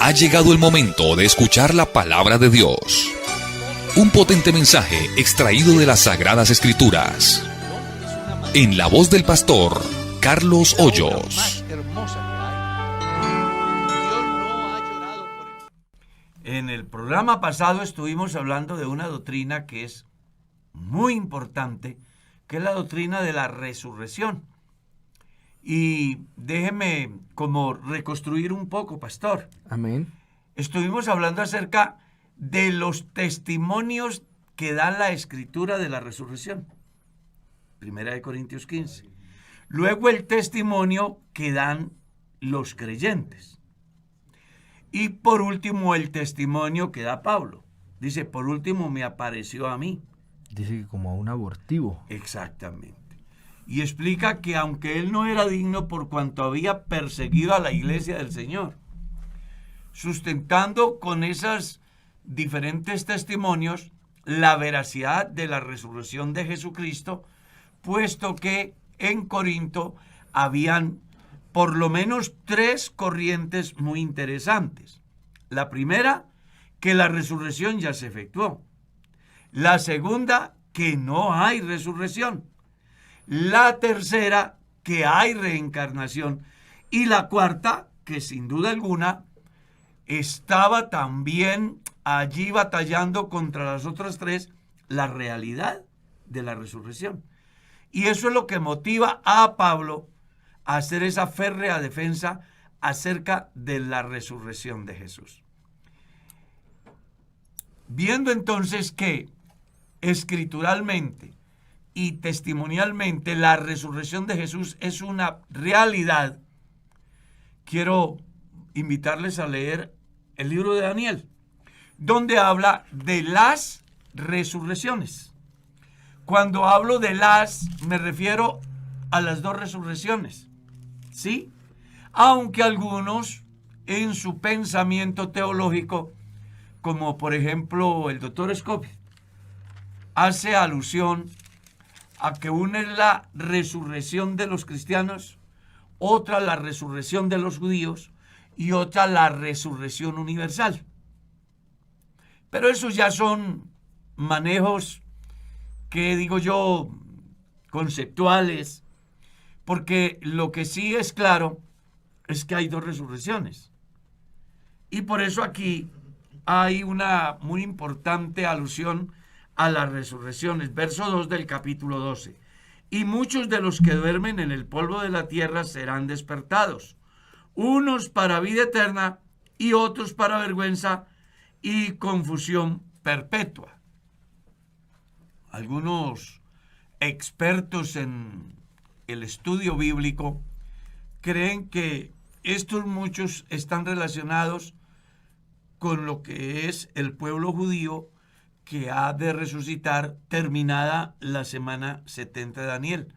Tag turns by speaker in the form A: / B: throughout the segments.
A: Ha llegado el momento de escuchar la palabra de Dios. Un potente mensaje extraído de las Sagradas Escrituras. En la voz del pastor Carlos Hoyos.
B: En el programa pasado estuvimos hablando de una doctrina que es muy importante, que es la doctrina de la resurrección. Y déjeme como reconstruir un poco, pastor.
C: Amén.
B: Estuvimos hablando acerca de los testimonios que da la Escritura de la resurrección. Primera de Corintios 15. Luego el testimonio que dan los creyentes. Y por último el testimonio que da Pablo. Dice, por último me apareció a mí.
C: Dice que como a un abortivo.
B: Exactamente. Y explica que aunque él no era digno por cuanto había perseguido a la iglesia del Señor, sustentando con esos diferentes testimonios la veracidad de la resurrección de Jesucristo, puesto que en Corinto habían por lo menos 3 corrientes muy interesantes. La primera, que la resurrección ya se efectuó. La segunda, que no hay resurrección. La tercera, que hay reencarnación. Y la cuarta, que sin duda alguna estaba también allí batallando contra las otras 3, la realidad de la resurrección. Y eso es lo que motiva a Pablo a hacer esa férrea defensa acerca de la resurrección de Jesús. Viendo entonces que escrituralmente y testimonialmente la resurrección de Jesús es una realidad, quiero invitarles a leer el libro de Daniel, donde habla de las resurrecciones. Cuando hablo de las, me refiero a las 2 resurrecciones, ¿sí? Aunque algunos en su pensamiento teológico, como por ejemplo el doctor Scofield, hace alusión a que una es la resurrección de los cristianos, otra la resurrección de los judíos y otra la resurrección universal. Pero esos ya son manejos que digo yo conceptuales, porque lo que sí es claro es que hay 2 resurrecciones. Y por eso aquí hay una muy importante alusión a las resurrecciones. Verso 2 del capítulo 12. Y muchos de los que duermen en el polvo de la tierra serán despertados, unos para vida eterna y otros para vergüenza y confusión perpetua. Algunos expertos en el estudio bíblico creen que estos muchos están relacionados con lo que es el pueblo judío que ha de resucitar terminada la semana 70 de Daniel,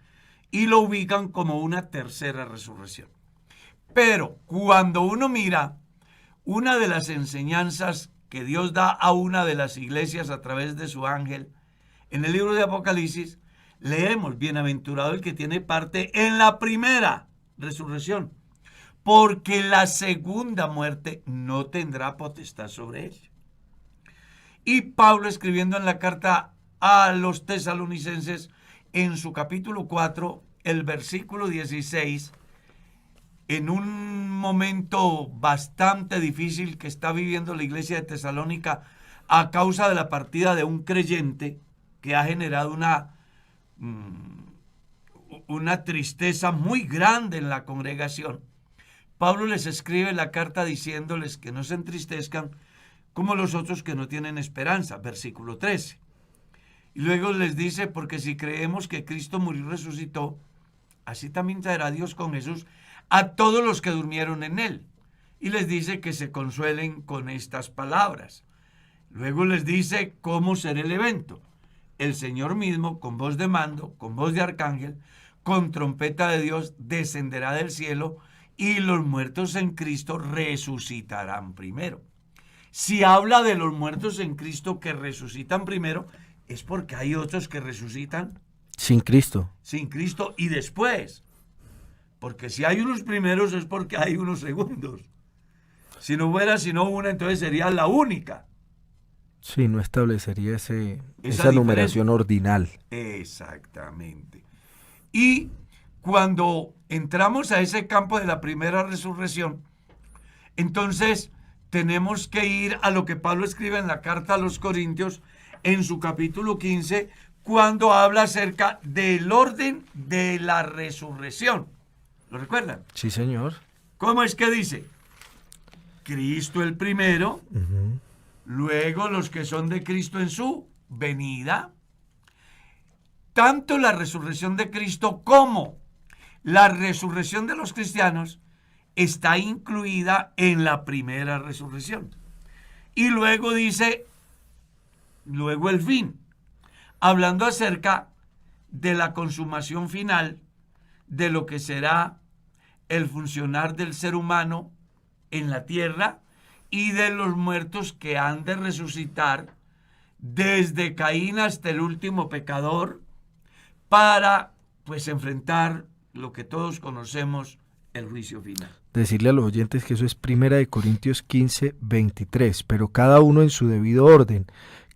B: y lo ubican como una tercera resurrección. Pero cuando uno mira una de las enseñanzas que Dios da a una de las iglesias a través de su ángel, en el libro de Apocalipsis, leemos, bienaventurado el que tiene parte en la primera resurrección, porque la segunda muerte no tendrá potestad sobre él. Y Pablo, escribiendo en la carta a los tesalonicenses, en su capítulo 4, el versículo 16, en un momento bastante difícil que está viviendo la iglesia de Tesalónica a causa de la partida de un creyente que ha generado una tristeza muy grande en la congregación, Pablo les escribe la carta diciéndoles que no se entristezcan como los otros que no tienen esperanza, versículo 13. Y luego les dice, porque si creemos que Cristo murió y resucitó, así también traerá Dios con Jesús a todos los que durmieron en él. Y les dice que se consuelen con estas palabras. Luego les dice cómo será el evento. El Señor mismo, con voz de mando, con voz de arcángel, con trompeta de Dios, descenderá del cielo y los muertos en Cristo resucitarán primero. Si habla de los muertos en Cristo que resucitan primero, es porque hay otros que resucitan
C: sin Cristo.
B: Sin Cristo y después. Porque si hay unos primeros es porque hay unos segundos. Si no hubiera sino una, entonces sería la única.
C: Sí, no establecería esa
B: diferencia.
C: numeración ordinal.
B: Exactamente. Y cuando entramos a ese campo de la primera resurrección, entonces tenemos que ir a lo que Pablo escribe en la carta a los Corintios, en su capítulo 15, cuando habla acerca del orden de la resurrección. ¿Lo recuerdan?
C: Sí, señor.
B: ¿Cómo es que dice? Cristo el primero,
C: Ujú.
B: luego los que son de Cristo en su venida. Tanto la resurrección de Cristo como la resurrección de los cristianos está incluida en la primera resurrección. Y luego dice, luego el fin, hablando acerca de la consumación final de lo que será el funcionar del ser humano en la tierra y de los muertos que han de resucitar desde Caín hasta el último pecador para pues enfrentar lo que todos conocemos, el juicio final.
C: Decirle a los oyentes que eso es 1 Corintios 15, 23, pero cada uno en su debido orden.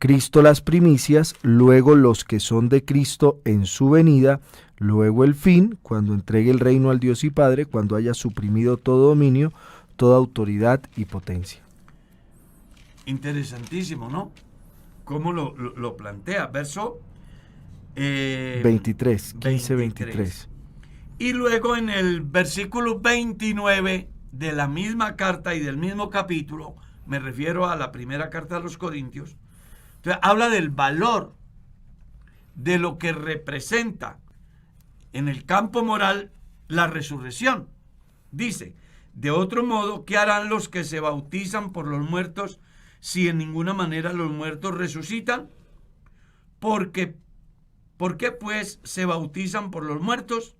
C: Cristo las primicias, luego los que son de Cristo en su venida, luego el fin, cuando entregue el reino al Dios y Padre, cuando haya suprimido todo dominio, toda autoridad y potencia.
B: Interesantísimo, ¿no? ¿Cómo lo plantea? Verso
C: 23, 15, 23.
B: Y luego en el versículo 29 de la misma carta y del mismo capítulo, me refiero a la primera carta a los Corintios, entonces, habla del valor de lo que representa en el campo moral la resurrección. Dice, de otro modo, ¿qué harán los que se bautizan por los muertos si en ninguna manera los muertos resucitan? ¿Por qué pues se bautizan por los muertos?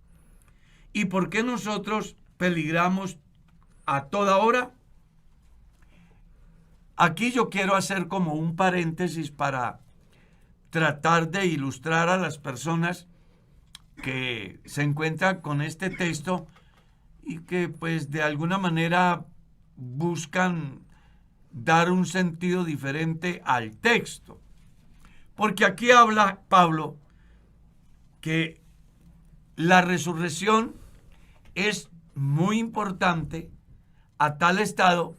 B: ¿Y por qué nosotros peligramos a toda hora? Aquí yo quiero hacer como un paréntesis para tratar de ilustrar a las personas que se encuentran con este texto y que pues de alguna manera buscan dar un sentido diferente al texto. Porque aquí habla Pablo que la resurrección es muy importante a tal estado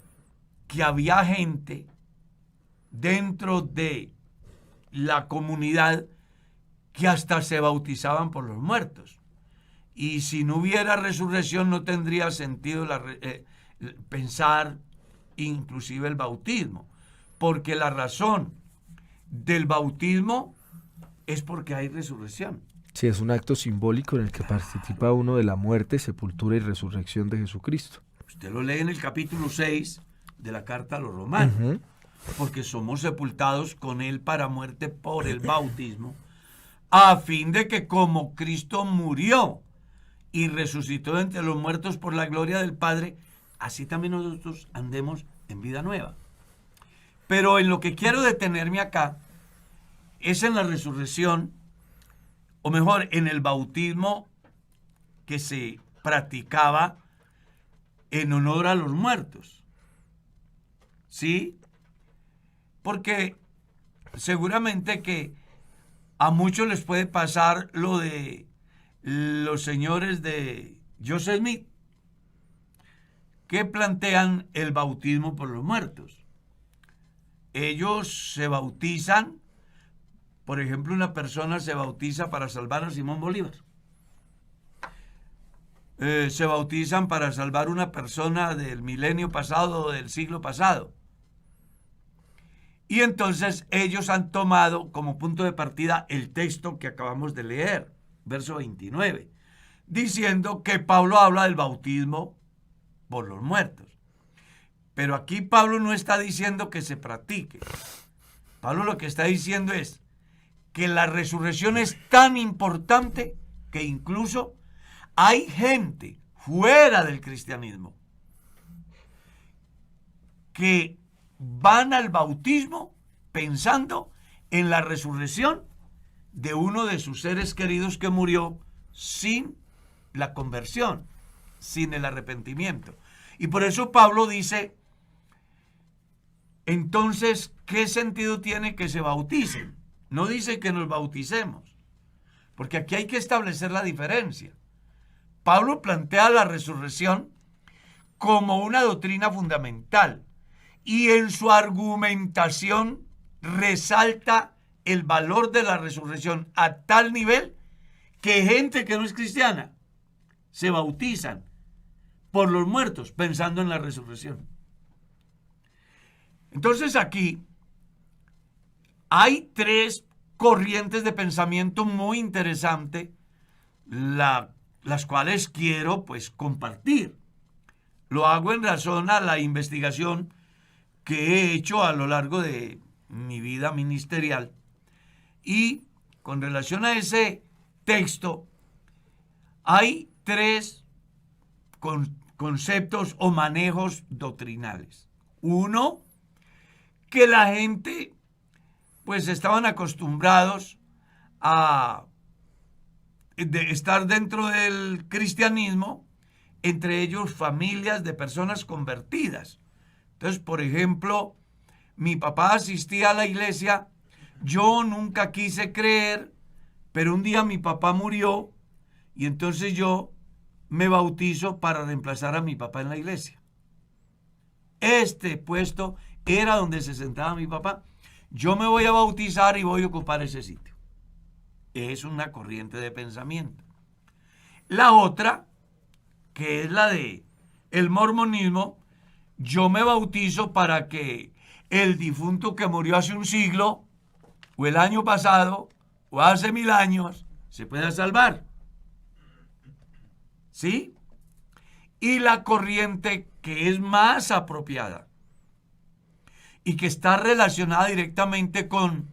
B: que había gente dentro de la comunidad que hasta se bautizaban por los muertos. Y si no hubiera resurrección no tendría sentido pensar inclusive el bautismo, porque la razón del bautismo es porque hay resurrección.
C: Sí, es un acto simbólico en el que participa uno de la muerte, sepultura y resurrección de Jesucristo.
B: Usted lo lee en el capítulo 6 de la carta a los romanos,
C: Uh-huh.
B: porque somos sepultados con él para muerte por el bautismo, a fin de que como Cristo murió y resucitó de entre los muertos por la gloria del Padre, así también nosotros andemos en vida nueva. Pero en lo que quiero detenerme acá es en la resurrección, o mejor, en el bautismo que se practicaba en honor a los muertos. ¿Sí? Porque seguramente que a muchos les puede pasar lo de los señores de Joseph Smith, que plantean el bautismo por los muertos. Ellos se bautizan, por ejemplo, una persona se bautiza para salvar a Simón Bolívar. Se bautizan para salvar una persona del milenio pasado o del siglo pasado. Y entonces ellos han tomado como punto de partida el texto que acabamos de leer, verso 29, diciendo que Pablo habla del bautismo por los muertos. Pero aquí Pablo no está diciendo que se practique. Pablo lo que está diciendo es que la resurrección es tan importante que incluso hay gente fuera del cristianismo que van al bautismo pensando en la resurrección de uno de sus seres queridos que murió sin la conversión, sin el arrepentimiento. Y por eso Pablo dice entonces, ¿qué sentido tiene que se bauticen? No dice que nos bauticemos, porque aquí hay que establecer la diferencia. Pablo plantea la resurrección como una doctrina fundamental y en su argumentación resalta el valor de la resurrección a tal nivel que gente que no es cristiana se bautizan por los muertos pensando en la resurrección. Entonces aquí hay tres corrientes de pensamiento muy interesantes, las cuales quiero pues compartir. Lo hago en razón a la investigación que he hecho a lo largo de mi vida ministerial. Y con relación a ese texto, hay tres conceptos o manejos doctrinales. Uno, que la gente pues estaban acostumbrados a estar dentro del cristianismo, entre ellos familias de personas convertidas. Entonces, por ejemplo, mi papá asistía a la iglesia, yo nunca quise creer, pero un día mi papá murió y entonces yo me bautizo para reemplazar a mi papá en la iglesia. Este puesto era donde se sentaba mi papá. Yo me voy a bautizar y voy a ocupar ese sitio. Es una corriente de pensamiento. La otra, que es la de el mormonismo, yo me bautizo para que el difunto que murió hace un siglo, o el año pasado, o hace 1000 años, se pueda salvar. ¿Sí? Y la corriente que es más apropiada y que está relacionada directamente con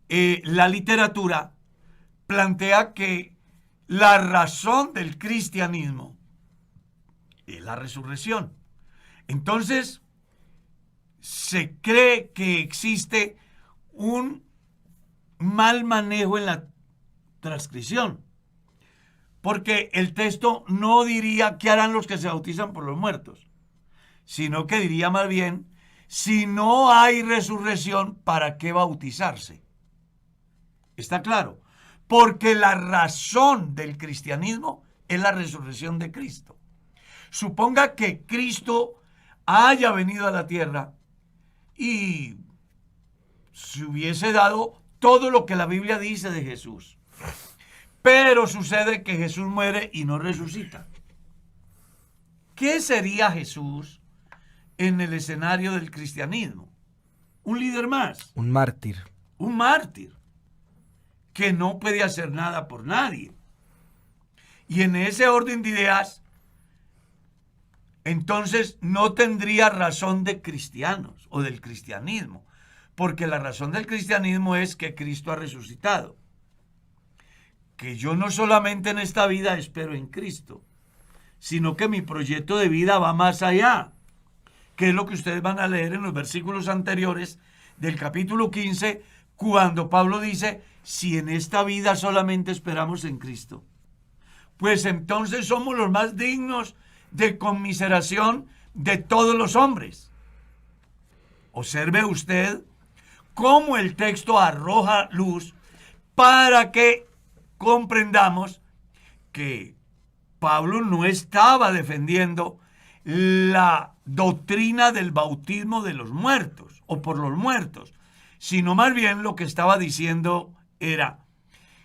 B: la literatura, plantea que la razón del cristianismo es la resurrección. Entonces, se cree que existe un mal manejo en la transcripción, porque el texto no diría qué harán los que se bautizan por los muertos, sino que diría más bien, si no hay resurrección, ¿para qué bautizarse? ¿Está claro? Porque la razón del cristianismo es la resurrección de Cristo. Suponga que Cristo haya venido a la tierra y se hubiese dado todo lo que la Biblia dice de Jesús. Pero sucede que Jesús muere y no resucita. ¿Qué sería Jesús en el escenario del cristianismo? Un líder más.
C: Un mártir.
B: Un mártir que no puede hacer nada por nadie. Y en ese orden de ideas, entonces no tendría razón de cristianos o del cristianismo, porque la razón del cristianismo es que Cristo ha resucitado. Que yo no solamente en esta vida espero en Cristo, sino que mi proyecto de vida va más allá, que es lo que ustedes van a leer en los versículos anteriores del capítulo 15, cuando Pablo dice, si en esta vida solamente esperamos en Cristo, pues entonces somos los más dignos de conmiseración de todos los hombres. Observe usted cómo el texto arroja luz para que comprendamos que Pablo no estaba defendiendo la doctrina del bautismo de los muertos o por los muertos, sino más bien lo que estaba diciendo era,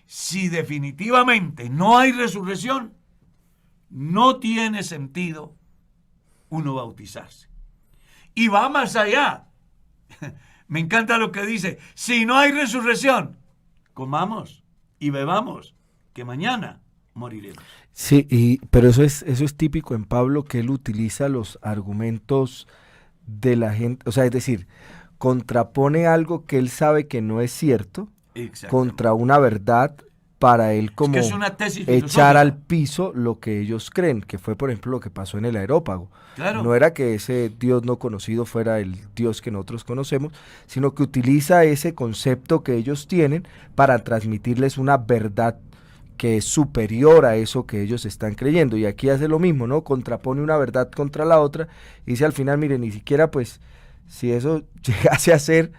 B: si definitivamente no hay resurrección, no tiene sentido uno bautizarse. Y va más allá. Me encanta lo que dice, si no hay resurrección, comamos y bebamos, que mañana moriremos.
C: Sí, pero eso es típico en Pablo, que él utiliza los argumentos de la gente, o sea, es decir, contrapone algo que él sabe que no es cierto contra una verdad para él como
B: es una tesis
C: echar al piso lo que ellos creen, que fue por ejemplo lo que pasó en el Areópago.
B: Claro.
C: No era que ese Dios no conocido fuera el Dios que nosotros conocemos, sino que utiliza ese concepto que ellos tienen para transmitirles una verdad que es superior a eso que ellos están creyendo. Y aquí hace lo mismo, ¿no? Contrapone una verdad contra la otra y dice al final, mire, ni siquiera pues Si eso llegase a ser,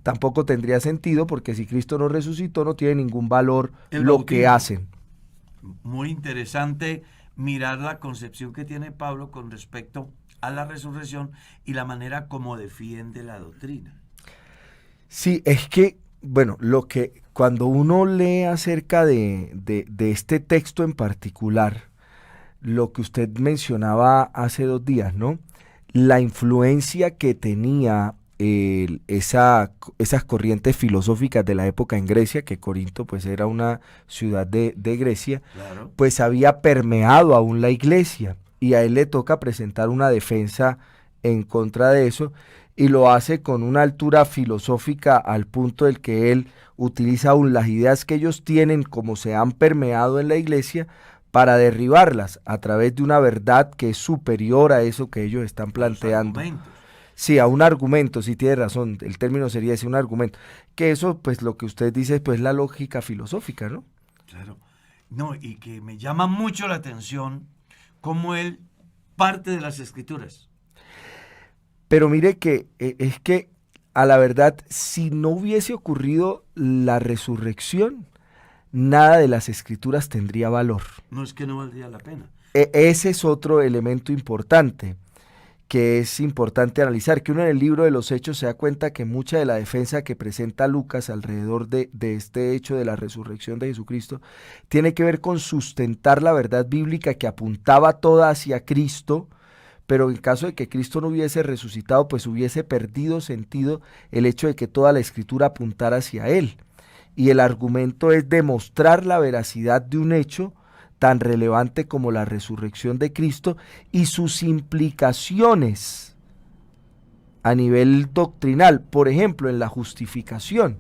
C: tampoco tendría sentido, porque si Cristo no resucitó, no tiene ningún valor
B: El
C: lo
B: bautismo.
C: que hacen.
B: Muy interesante mirar la concepción que tiene Pablo con respecto a la resurrección y la manera como defiende la doctrina.
C: Sí, es que, bueno, cuando uno lee acerca de este texto en particular, lo que usted mencionaba hace 2 días, ¿no? La influencia que tenía esas corrientes filosóficas de la época en Grecia, que Corinto pues era una ciudad de Grecia,
B: Claro.
C: pues había permeado aún la iglesia, y a él le toca presentar una defensa en contra de eso, y lo hace con una altura filosófica al punto del que él utiliza aún las ideas que ellos tienen, como se han permeado en la iglesia, para derribarlas a través de una verdad que es superior a eso que ellos están planteando. Sí, a un argumento, sí tiene razón, el término sería ese, un argumento. Que eso, pues lo que usted dice, pues la lógica filosófica, ¿no?
B: Claro. No, y que me llama mucho la atención cómo él parte de las Escrituras.
C: Pero mire que es que, a la verdad, si no hubiese ocurrido la resurrección, nada de las Escrituras tendría valor.
B: No es que no valdría la pena.
C: Ese es otro elemento importante, que es importante analizar, que uno en el libro de los Hechos se da cuenta que mucha de la defensa que presenta Lucas alrededor de este hecho de la resurrección de Jesucristo tiene que ver con sustentar la verdad bíblica que apuntaba toda hacia Cristo, pero en caso de que Cristo no hubiese resucitado, pues hubiese perdido sentido el hecho de que toda la Escritura apuntara hacia Él. Y el argumento es demostrar la veracidad de un hecho tan relevante como la resurrección de Cristo y sus implicaciones a nivel doctrinal. Por ejemplo, en la justificación.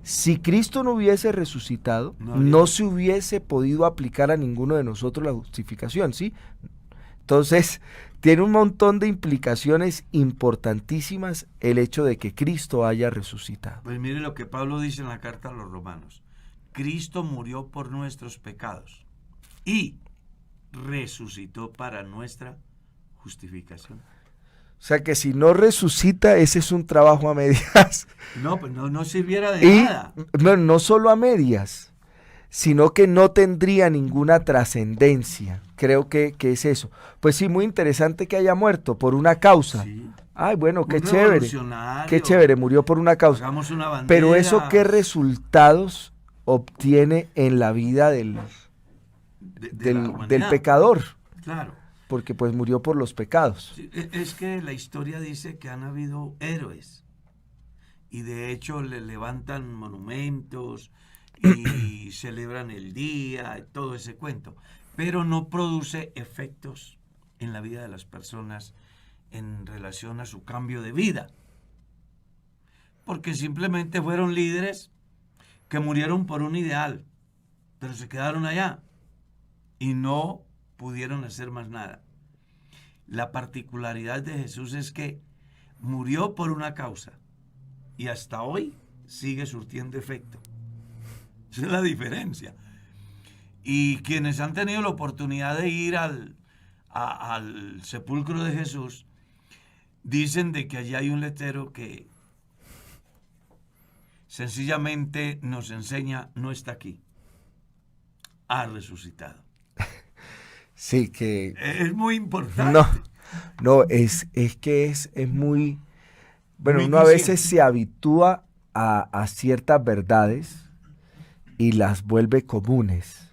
C: Si Cristo no hubiese resucitado, no se hubiese podido aplicar a ninguno de nosotros la justificación, ¿sí? Entonces, tiene un montón de implicaciones importantísimas el hecho de que Cristo haya resucitado.
B: Pues mire lo que Pablo dice en la carta a los Romanos. Cristo murió por nuestros pecados y resucitó para nuestra justificación.
C: O sea que si no resucita, ese es un trabajo a medias.
B: No, pues no sirviera de nada.
C: No solo a medias, sino que no tendría ninguna trascendencia. Creo que es eso. Pues sí, muy interesante que haya muerto por una causa. Sí. Ay, bueno, qué chévere. Qué chévere, murió por una causa.
B: Hagamos una bandera.
C: Pero eso, ¿qué resultados obtiene en la vida del pecador?
B: Claro.
C: Porque pues murió por los pecados.
B: Sí, es que la historia dice que han habido héroes. Y de hecho le levantan monumentos y celebran el día, todo ese cuento. Pero no produce efectos en la vida de las personas en relación a su cambio de vida. Porque simplemente fueron líderes que murieron por un ideal, pero se quedaron allá y no pudieron hacer más nada. La particularidad de Jesús es que murió por una causa y hasta hoy sigue surtiendo efecto. Esa es la diferencia. Y quienes han tenido la oportunidad de ir al sepulcro de Jesús, dicen de que allí hay un letrero que sencillamente nos enseña, no está aquí, ha resucitado.
C: Sí, que...
B: Es muy importante.
C: No, es que es muy... Bueno, uno a veces se habitúa a ciertas verdades y las vuelve comunes,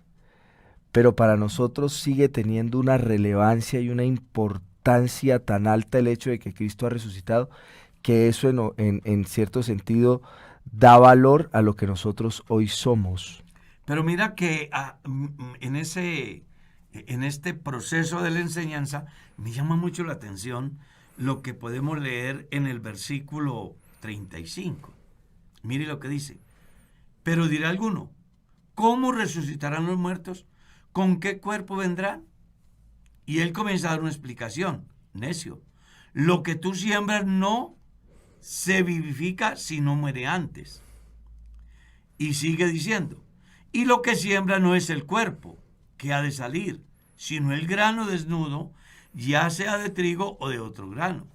C: pero para nosotros sigue teniendo una relevancia y una importancia tan alta el hecho de que Cristo ha resucitado, que eso en cierto sentido da valor a lo que nosotros hoy somos.
B: Pero mira que en este proceso de la enseñanza me llama mucho la atención lo que podemos leer en el versículo 35. Mire lo que dice. Pero dirá alguno, ¿cómo resucitarán los muertos? ¿Con qué cuerpo vendrán? Y él comienza a dar una explicación. Necio, lo que tú siembras no se vivifica si no muere antes. Y sigue diciendo, y lo que siembra no es el cuerpo que ha de salir, sino el grano desnudo, ya sea de trigo o de otro grano.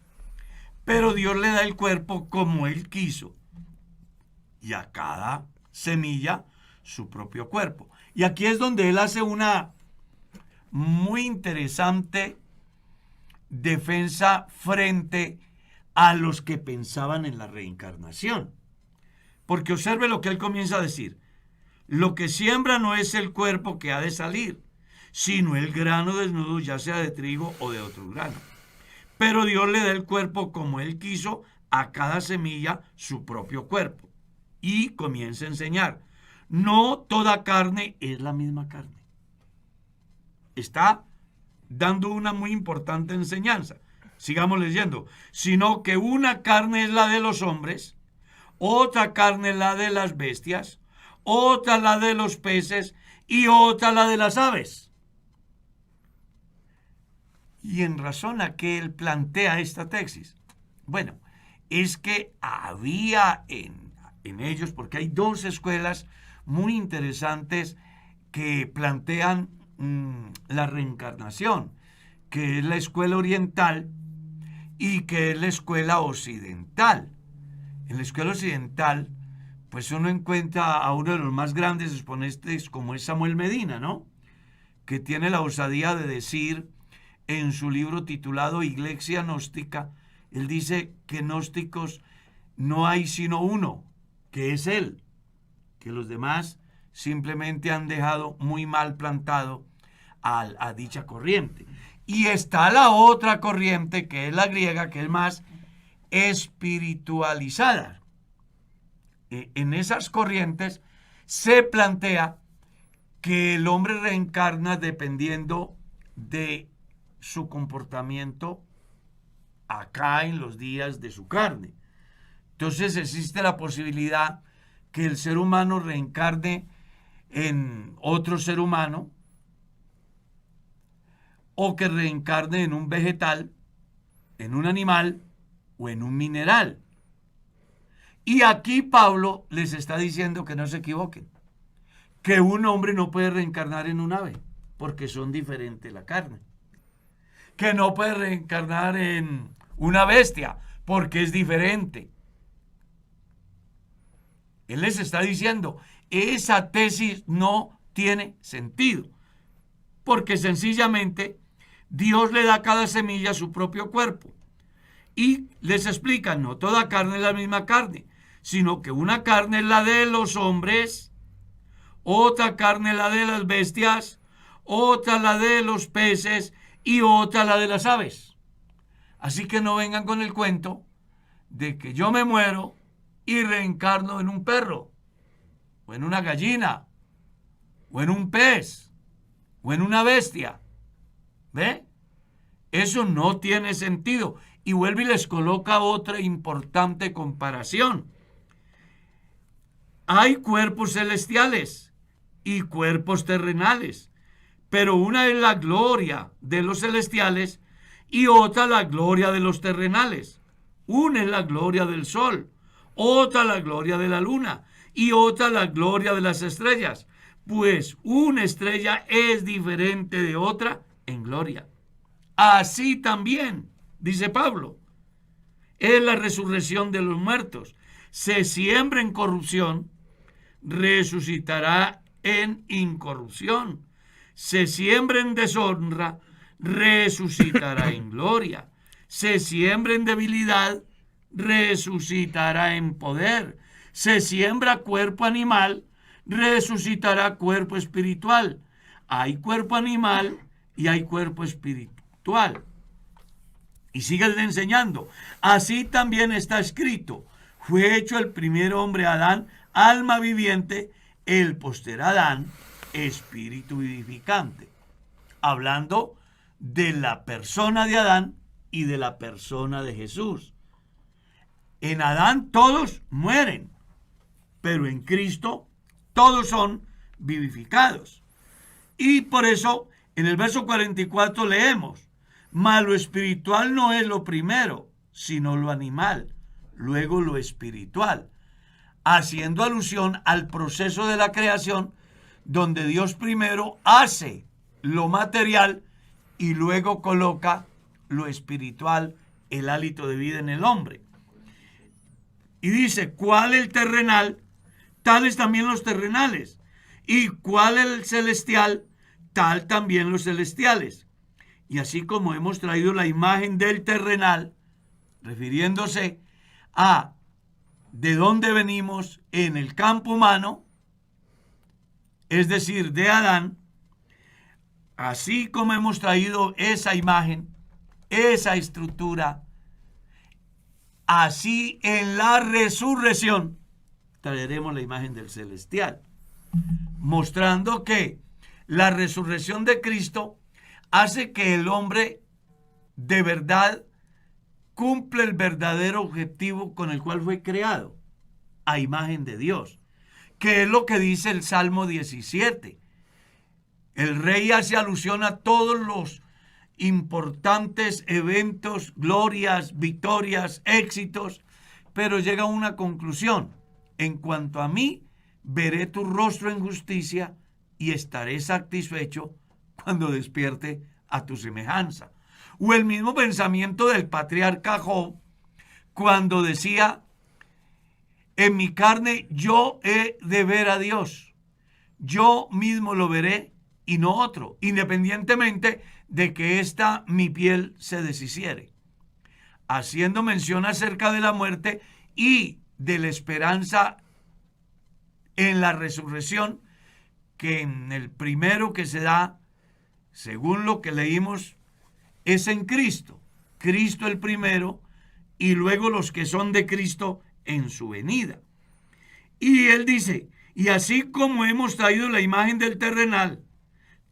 B: Pero Dios le da el cuerpo como Él quiso. Y a cada semilla su propio cuerpo. Y aquí es donde Él hace una muy interesante defensa frente a los que pensaban en la reencarnación. Porque observe lo que Él comienza a decir. Lo que siembra no es el cuerpo que ha de salir, sino el grano desnudo, ya sea de trigo o de otro grano. Pero Dios le da el cuerpo como Él quiso, a cada semilla su propio cuerpo. Y comienza a enseñar. No toda carne es la misma carne. Está dando una muy importante enseñanza. Sigamos leyendo. Sino que una carne es la de los hombres, otra carne la de las bestias, otra la de los peces y otra la de las aves. Y en razón a que él plantea esta tesis. Bueno, es que había en ellos, porque hay dos escuelas muy interesantes que plantean la reencarnación, que es la escuela oriental y que es la escuela occidental. En la escuela occidental, pues uno encuentra a uno de los más grandes exponentes como es Samuel Medina, ¿no? Que tiene la osadía de decir en su libro titulado Iglesia Gnóstica, él dice que gnósticos no hay sino uno, que es él, que los demás simplemente han dejado muy mal plantado a dicha corriente. Y está la otra corriente, que es la griega, que es más espiritualizada. En esas corrientes se plantea que el hombre reencarna dependiendo de su comportamiento acá en los días de su carne. Entonces existe la posibilidad que el ser humano reencarne en otro ser humano o que reencarne en un vegetal, en un animal o en un mineral. Y aquí Pablo les está diciendo que no se equivoquen, que un hombre no puede reencarnar en un ave, porque son diferentes la carne. Que no puede reencarnar en una bestia, porque es diferente. Él les está diciendo, esa tesis no tiene sentido, porque sencillamente Dios le da a cada semilla su propio cuerpo. Y les explica, no toda carne es la misma carne, sino que una carne es la de los hombres, otra carne es la de las bestias, otra la de los peces y otra la de las aves. Así que no vengan con el cuento de que yo me muero y reencarno en un perro, o en una gallina, o en un pez, o en una bestia. ¿Ve? Eso no tiene sentido. Y vuelve y les coloca otra importante comparación. Hay cuerpos celestiales y cuerpos terrenales, pero una es la gloria de los celestiales y otra la gloria de los terrenales. Una es la gloria del sol, otra la gloria de la luna y otra la gloria de las estrellas, pues una estrella es diferente de otra en gloria. Así también, dice Pablo, es la resurrección de los muertos. Se siembra en corrupción, resucitará en incorrupción. Se siembra en deshonra, resucitará en gloria. Se siembra en debilidad, resucitará en poder. Se siembra cuerpo animal, resucitará cuerpo espiritual. Hay cuerpo animal y hay cuerpo espiritual. Y sigue enseñando. Así también está escrito. Fue hecho el primer hombre Adán, alma viviente, el posterior Adán, espíritu vivificante. Hablando de la persona de Adán y de la persona de Jesús. En Adán todos mueren, pero en Cristo todos son vivificados. Y por eso en el verso 44 leemos, mas lo espiritual no es lo primero, sino lo animal, luego lo espiritual, haciendo alusión al proceso de la creación, donde Dios primero hace lo material y luego coloca lo espiritual el hálito de vida en el hombre. Y dice, ¿cuál el terrenal? Tales también los terrenales. ¿Y cuál el celestial? Tal también los celestiales. Y así como hemos traído la imagen del terrenal, refiriéndose a de dónde venimos en el campo humano, es decir, de Adán, así como hemos traído esa imagen, esa estructura, así en la resurrección traeremos la imagen del celestial, mostrando que la resurrección de Cristo hace que el hombre de verdad cumple el verdadero objetivo con el cual fue creado, a imagen de Dios, que es lo que dice el Salmo 17. El rey hace alusión a todos los importantes eventos, glorias, victorias, éxitos, pero llega a una conclusión. En cuanto a mí, veré tu rostro en justicia y estaré satisfecho cuando despierte a tu semejanza. O el mismo pensamiento del patriarca Job, cuando decía, en mi carne yo he de ver a Dios, yo mismo lo veré y no otro, independientemente de que esta mi piel se deshiciere, haciendo mención acerca de la muerte y de la esperanza en la resurrección, que en el primero que se da, según lo que leímos, es en Cristo. Cristo el primero y luego los que son de Cristo en su venida. Y él dice, y así como hemos traído la imagen del terrenal,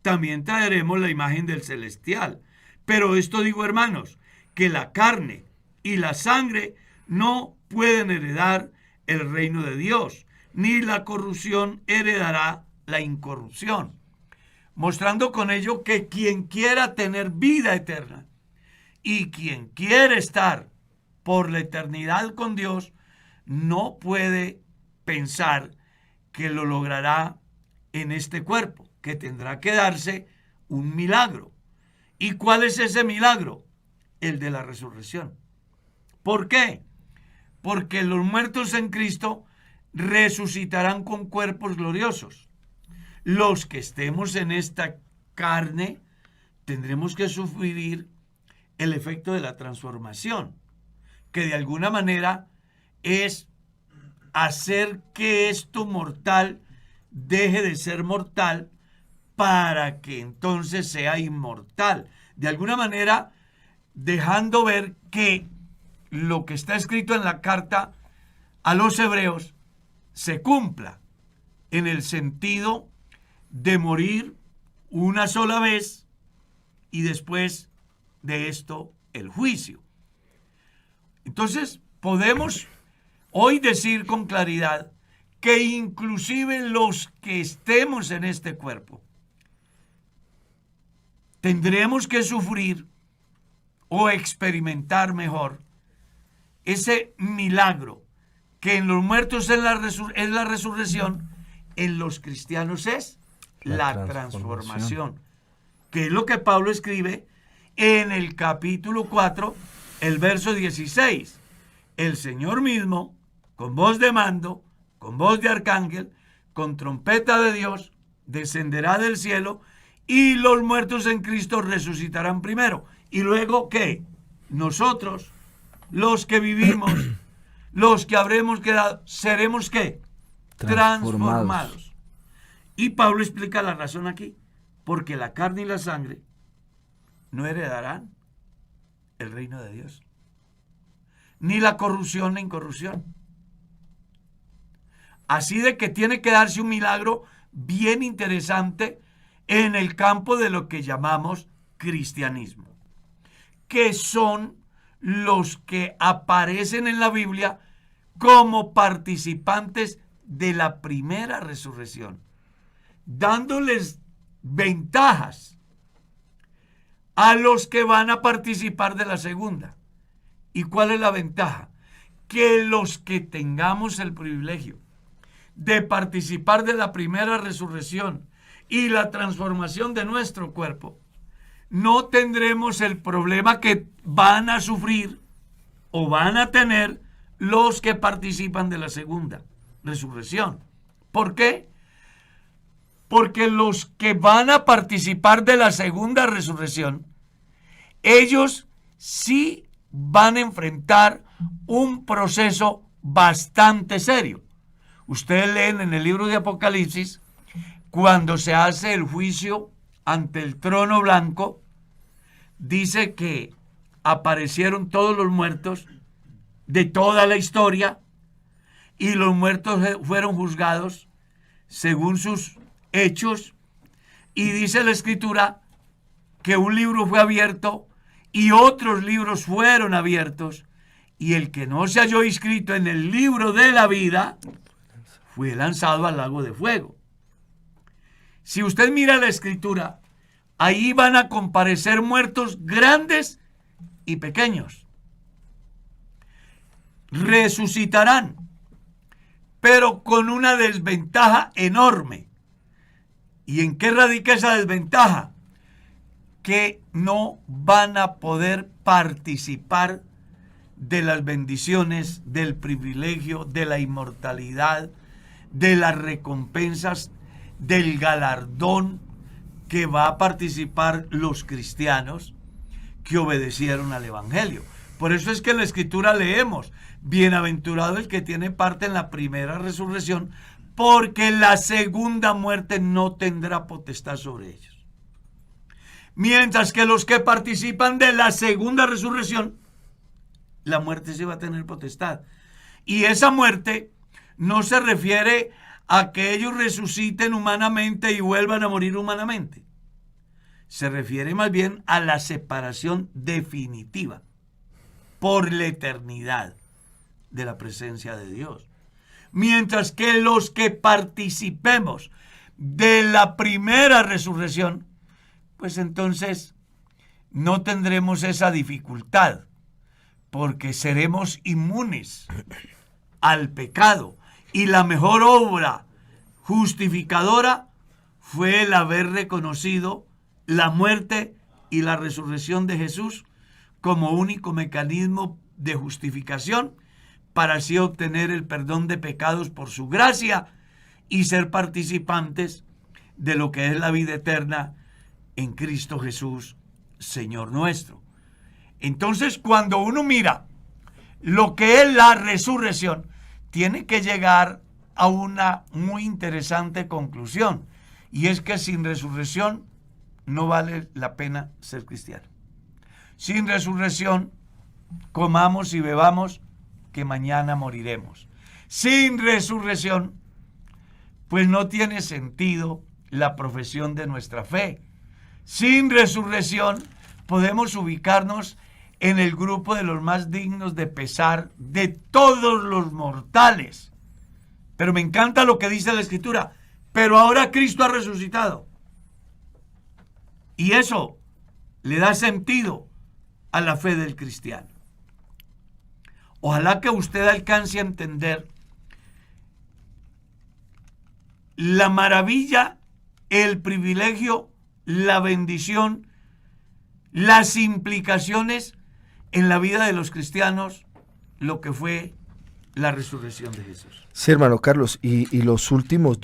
B: también traeremos la imagen del celestial. Pero esto digo, hermanos, que la carne y la sangre no pueden heredar el reino de Dios, ni la corrupción heredará la incorrupción. Mostrando con ello que quien quiera tener vida eterna y quien quiere estar por la eternidad con Dios, no puede pensar que lo logrará en este cuerpo, que tendrá que darse un milagro. ¿Y cuál es ese milagro? El de la resurrección. ¿Por qué? Porque los muertos en Cristo resucitarán con cuerpos gloriosos. Los que estemos en esta carne tendremos que sufrir el efecto de la transformación, que de alguna manera es hacer que esto mortal deje de ser mortal para que entonces sea inmortal. De alguna manera, dejando ver que lo que está escrito en la carta a los hebreos se cumpla en el sentido de morir una sola vez y después de esto el juicio. Entonces, podemos hoy decir con claridad que inclusive los que estemos en este cuerpo tendremos que sufrir o experimentar mejor ese milagro que en los muertos es la resurrección, en los cristianos es la transformación, que es lo que Pablo escribe en el capítulo 4, el verso 16. El Señor mismo, con voz de mando, con voz de arcángel, con trompeta de Dios, descenderá del cielo y los muertos en Cristo resucitarán primero. Y luego, ¿qué? Nosotros, los que vivimos, los que habremos quedado, seremos ¿qué? Transformados. Y Pablo explica la razón aquí, porque la carne y la sangre no heredarán el reino de Dios, ni la corrupción ni incorrupción. Así de que tiene que darse un milagro bien interesante en el campo de lo que llamamos cristianismo, que son los que aparecen en la Biblia como participantes de la primera resurrección, dándoles ventajas a los que van a participar de la segunda. ¿Y cuál es la ventaja? Que los que tengamos el privilegio de participar de la primera resurrección y la transformación de nuestro cuerpo, no tendremos el problema que van a sufrir o van a tener los que participan de la segunda resurrección. ¿Por qué? Porque los que van a participar de la segunda resurrección, ellos sí van a enfrentar un proceso bastante serio. Ustedes leen en el libro de Apocalipsis, cuando se hace el juicio ante el trono blanco, dice que aparecieron todos los muertos de toda la historia y los muertos fueron juzgados según sus hechos, y dice la Escritura que un libro fue abierto y otros libros fueron abiertos, y el que no se halló inscrito en el libro de la vida fue lanzado al lago de fuego. Si usted mira la Escritura, ahí van a comparecer muertos grandes y pequeños. Resucitarán, pero con una desventaja enorme. ¿Y en qué radica esa desventaja? Que no van a poder participar de las bendiciones, del privilegio, de la inmortalidad, de las recompensas, del galardón que va a participar los cristianos que obedecieron al Evangelio. Por eso es que en la Escritura leemos: bienaventurado el que tiene parte en la primera resurrección, porque la segunda muerte no tendrá potestad sobre ellos. Mientras que los que participan de la segunda resurrección, la muerte sí va a tener potestad. Y esa muerte no se refiere a que ellos resuciten humanamente y vuelvan a morir humanamente. Se refiere más bien a la separación definitiva por la eternidad de la presencia de Dios. Mientras que los que participemos de la primera resurrección, pues entonces no tendremos esa dificultad, porque seremos inmunes al pecado. Y la mejor obra justificadora fue el haber reconocido la muerte y la resurrección de Jesús como único mecanismo de justificación, para así obtener el perdón de pecados por su gracia y ser participantes de lo que es la vida eterna en Cristo Jesús, Señor nuestro. Entonces, cuando uno mira lo que es la resurrección, tiene que llegar a una muy interesante conclusión, y es que sin resurrección no vale la pena ser cristiano. Sin resurrección, comamos y bebamos, que mañana moriremos. Sin resurrección, pues no tiene sentido la profesión de nuestra fe. Sin resurrección, podemos ubicarnos en el grupo de los más dignos de pesar de todos los mortales. Pero me encanta lo que dice la Escritura: pero ahora Cristo ha resucitado. Y eso le da sentido a la fe del cristiano. Ojalá que usted alcance a entender la maravilla, el privilegio, la bendición, las implicaciones en la vida de los cristianos, lo que fue la resurrección de Jesús.
C: Sí, hermano Carlos, y los últimos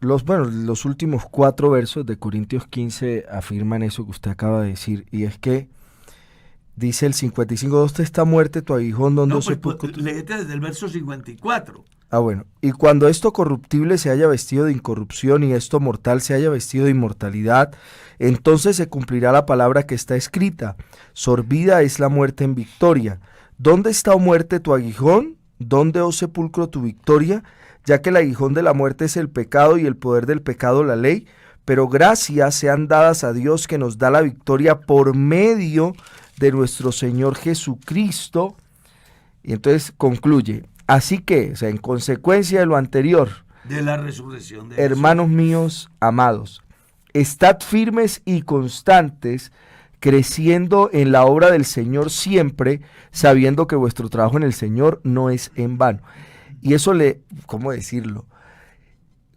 C: los últimos 4 versos de Corintios 15 afirman eso que usted acaba de decir, y es que dice el 55: ¿dónde está muerte tu aguijón? ¿Dónde sepulcro tu...?
B: Léete desde el verso 54.
C: Ah, bueno. Y cuando esto corruptible se haya vestido de incorrupción y esto mortal se haya vestido de inmortalidad, entonces se cumplirá la palabra que está escrita: sorbida es la muerte en victoria. ¿Dónde está, oh muerte, tu aguijón? ¿Dónde, oh sepulcro, tu victoria? Ya que el aguijón de la muerte es el pecado y el poder del pecado la ley, pero gracias sean dadas a Dios que nos da la victoria por medio de nuestro Señor Jesucristo. Y entonces concluye: así que, o sea, en consecuencia de lo anterior,
B: de la resurrección de
C: hermanos
B: Jesús,
C: míos amados, estad firmes y constantes, creciendo en la obra del Señor siempre, sabiendo que vuestro trabajo en el Señor no es en vano. Y eso ¿cómo decirlo?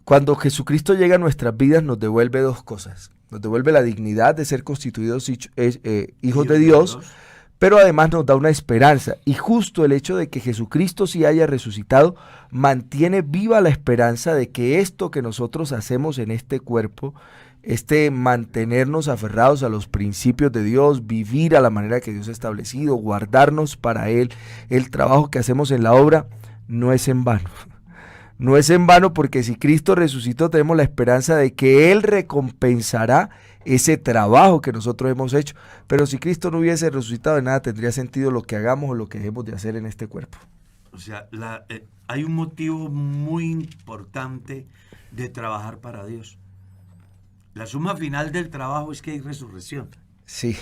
C: Cuando Jesucristo llega a nuestras vidas, nos devuelve 2 cosas. Nos devuelve la dignidad de ser constituidos hijos de Dios, pero además nos da una esperanza. Y justo el hecho de que Jesucristo sí haya resucitado mantiene viva la esperanza de que esto que nosotros hacemos en este cuerpo, este mantenernos aferrados a los principios de Dios, vivir a la manera que Dios ha establecido, guardarnos para Él, el trabajo que hacemos en la obra, no es en vano. No es en vano, porque si Cristo resucitó tenemos la esperanza de que Él recompensará ese trabajo que nosotros hemos hecho. Pero si Cristo no hubiese resucitado, de nada tendría sentido lo que hagamos o lo que dejemos de hacer en este cuerpo.
B: O sea, hay un motivo muy importante de trabajar para Dios. La suma final del trabajo es que hay resurrección.
C: Sí,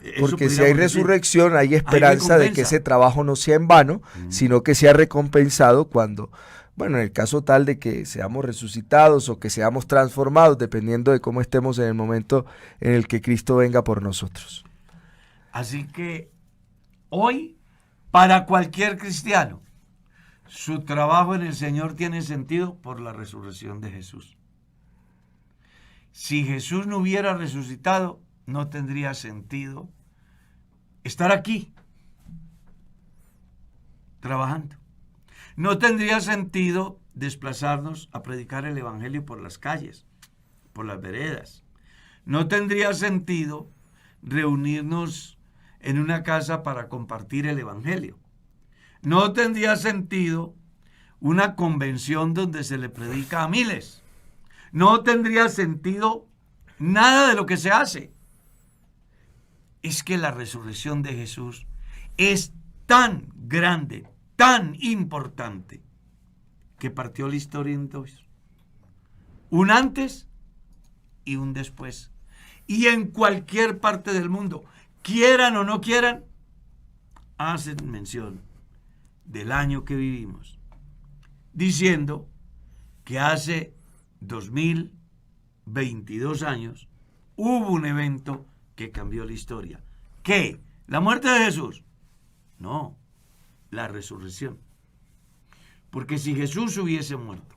B: Eso
C: porque si hay
B: podríamos decir.
C: resurrección hay esperanza de que ese trabajo no sea en vano, sino que sea recompensado cuando, bueno, en el caso tal de que seamos resucitados o que seamos transformados, dependiendo de cómo estemos en el momento en el que Cristo venga por nosotros.
B: Así que hoy, para cualquier cristiano, su trabajo en el Señor tiene sentido por la resurrección de Jesús. Si Jesús no hubiera resucitado, no tendría sentido estar aquí, trabajando. No tendría sentido desplazarnos a predicar el Evangelio por las calles, por las veredas. No tendría sentido reunirnos en una casa para compartir el Evangelio. No tendría sentido una convención donde se le predica a miles. No tendría sentido nada de lo que se hace. Es que la resurrección de Jesús es tan grande, tan importante, que partió la historia en dos. Un antes y un después. Y en cualquier parte del mundo, quieran o no quieran, hacen mención del año que vivimos, diciendo que hace 2022 años hubo un evento que cambió la historia. ¿Qué? ¿La muerte de Jesús? No, la resurrección. Porque si Jesús hubiese muerto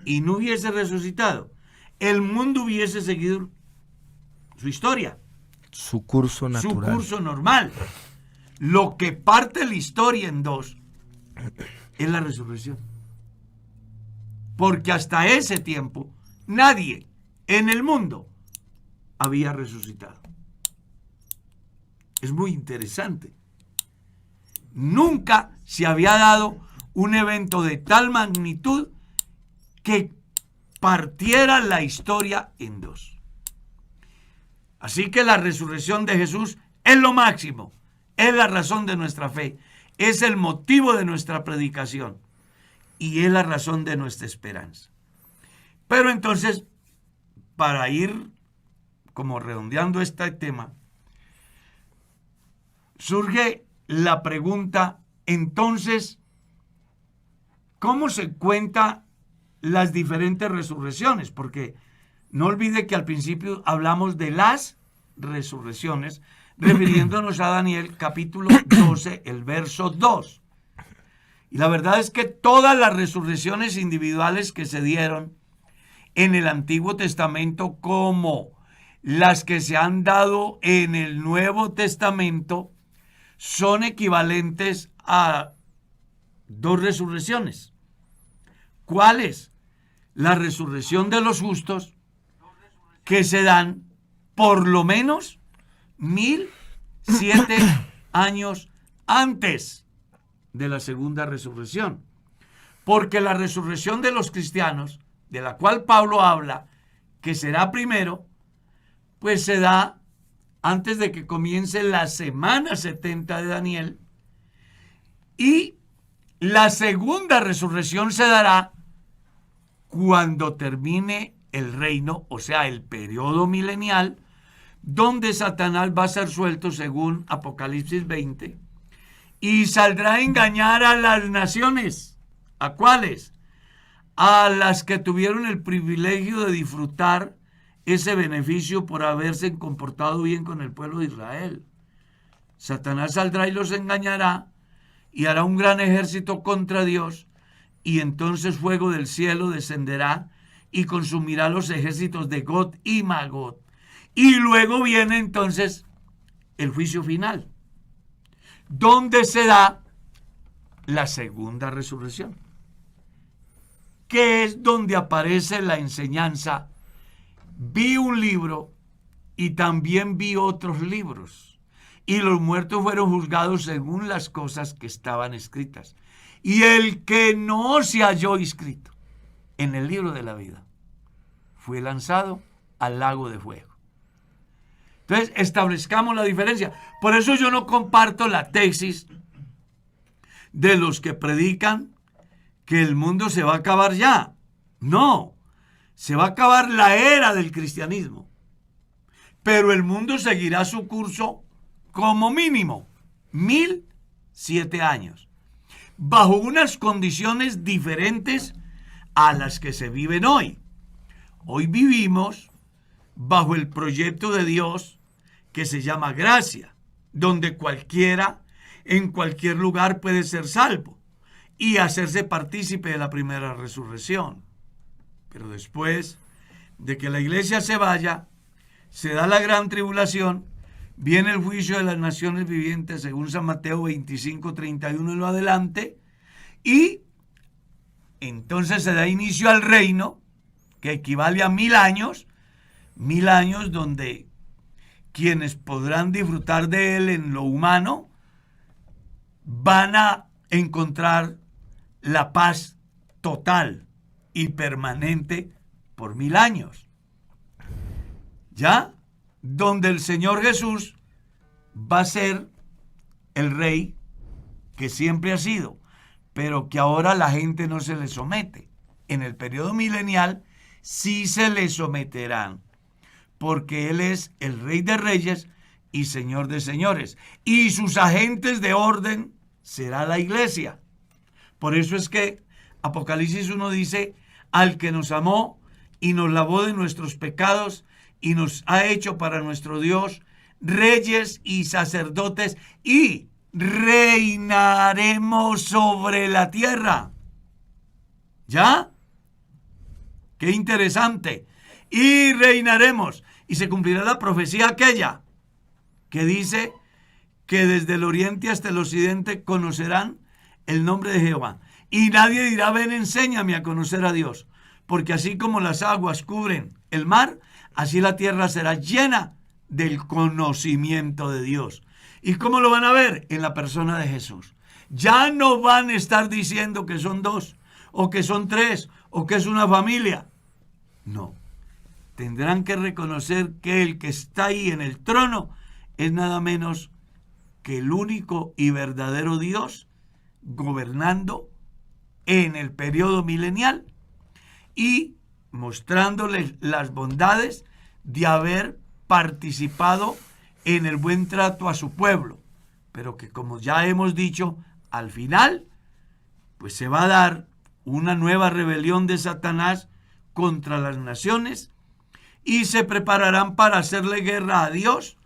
B: y no hubiese resucitado, el mundo hubiese seguido su historia,
C: Su curso natural.
B: su curso normal. Lo que parte la historia en dos es la resurrección. Porque hasta ese tiempo nadie en el mundo había resucitado. Es muy interesante. Nunca se había dado un evento de tal magnitud que partiera la historia en dos. Así que la resurrección de Jesús es lo máximo, es la razón de nuestra fe, es el motivo de nuestra predicación y es la razón de nuestra esperanza. Pero entonces, para ir como redondeando este tema, surge la pregunta, entonces, ¿cómo se cuentan las diferentes resurrecciones? Porque no olvide que al principio hablamos de las resurrecciones, refiriéndonos a Daniel capítulo 12, el verso 2. Y la verdad es que todas las resurrecciones individuales que se dieron en el Antiguo Testamento, como las que se han dado en el Nuevo Testamento, son equivalentes a dos resurrecciones. ¿Cuáles? La resurrección de los justos, que se dan por lo menos 1007 años antes de la segunda resurrección. Porque la resurrección de los cristianos, de la cual Pablo habla, que será primero, pues se da antes de que comience la semana 70 de Daniel, y la segunda resurrección se dará cuando termine el reino, o sea, el periodo milenial, donde Satanás va a ser suelto según Apocalipsis 20, y saldrá a engañar a las naciones. ¿A cuáles? A las que tuvieron el privilegio de disfrutar ese beneficio por haberse comportado bien con el pueblo de Israel. Satanás saldrá y los engañará y hará un gran ejército contra Dios, y entonces fuego del cielo descenderá y consumirá los ejércitos de Gog y Magog. Y luego viene entonces el juicio final. donde se da la segunda resurrección, que es donde aparece la enseñanza. Vi un libro y también vi otros libros, y los muertos fueron juzgados según las cosas que estaban escritas. Y el que no se halló inscrito en el libro de la vida fue lanzado al lago de fuego. Entonces, establezcamos la diferencia. Por eso yo no comparto la tesis de los que predican que el mundo se va a acabar ya. No, se va a acabar la era del cristianismo. Pero el mundo seguirá su curso como mínimo 1007 años, bajo unas condiciones diferentes a las que se viven hoy. Hoy vivimos bajo el proyecto de Dios que se llama gracia, donde cualquiera en cualquier lugar puede ser salvo y hacerse partícipe de la primera resurrección. Pero después de que la iglesia se vaya, se da la gran tribulación, viene el juicio de las naciones vivientes según San Mateo 25, 31 en lo adelante, y entonces se da inicio al reino, que equivale a 1000 años donde quienes podrán disfrutar de él en lo humano van a encontrar la paz total y permanente por 1000 años. ¿Ya? Donde el Señor Jesús va a ser el rey que siempre ha sido, pero que ahora la gente no se le somete. En el periodo milenial sí se le someterán, porque Él es el Rey de Reyes y Señor de Señores, y sus agentes de orden será la iglesia. Por eso es que Apocalipsis 1 dice, al que nos amó y nos lavó de nuestros pecados y nos ha hecho para nuestro Dios reyes y sacerdotes, y reinaremos sobre la tierra. ¿Ya? Qué interesante. Y reinaremos. Y se cumplirá la profecía aquella que dice que desde el oriente hasta el occidente conocerán el nombre de Jehová. Y nadie dirá, ven, enséñame a conocer a Dios. Porque así como las aguas cubren el mar, así la tierra será llena del conocimiento de Dios. ¿Y cómo lo van a ver? En la persona de Jesús. Ya no van a estar diciendo que son 2, o que son 3, o que es una familia. No. Tendrán que reconocer que el que está ahí en el trono es nada menos que el único y verdadero Dios gobernando en el periodo milenial y mostrándoles las bondades de haber participado en el buen trato a su pueblo, pero que, como ya hemos dicho, al final pues se va a dar una nueva rebelión de Satanás contra las naciones y se prepararán para hacerle guerra a Dios.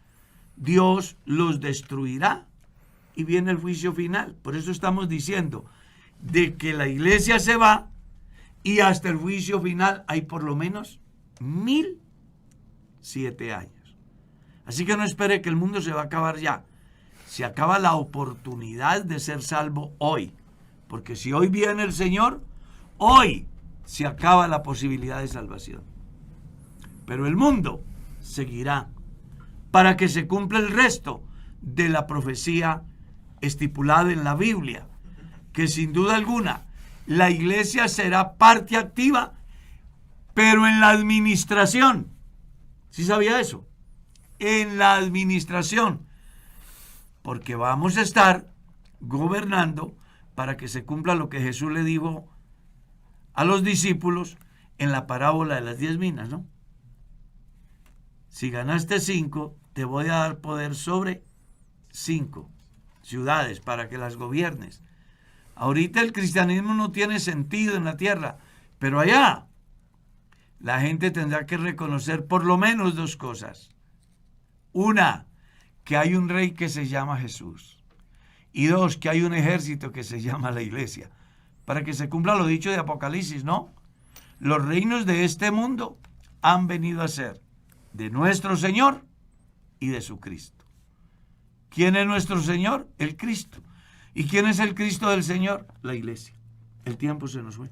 B: Dios los destruirá y viene el juicio final. Por eso estamos diciendo de que la iglesia se va y hasta el juicio final hay por lo menos 1007 años. Así que no espere que el mundo se va a acabar ya. Se acaba la oportunidad de ser salvo hoy. Porque si hoy viene el Señor, hoy se acaba la posibilidad de salvación. Pero el mundo seguirá para que se cumpla el resto de la profecía estipulada en la Biblia, que sin duda alguna la iglesia será parte activa, pero en la administración. ¿Sí sabía eso? En la administración, porque vamos a estar gobernando para que se cumpla lo que Jesús le dijo a los discípulos en la parábola de las 10 minas, ¿no? Si ganaste 5, te voy a dar poder sobre 5 ciudades para que las gobiernes. Ahorita el cristianismo no tiene sentido en la tierra, pero allá la gente tendrá que reconocer por lo menos 2 cosas. Una, que hay un rey que se llama Jesús. Y 2, que hay un ejército que se llama la iglesia. Para que se cumpla lo dicho de Apocalipsis, ¿no? Los reinos de este mundo han venido a ser de nuestro Señor y de su Cristo. ¿Quién es nuestro Señor? El Cristo. ¿Y quién es el Cristo del Señor? La iglesia. El tiempo se nos fue.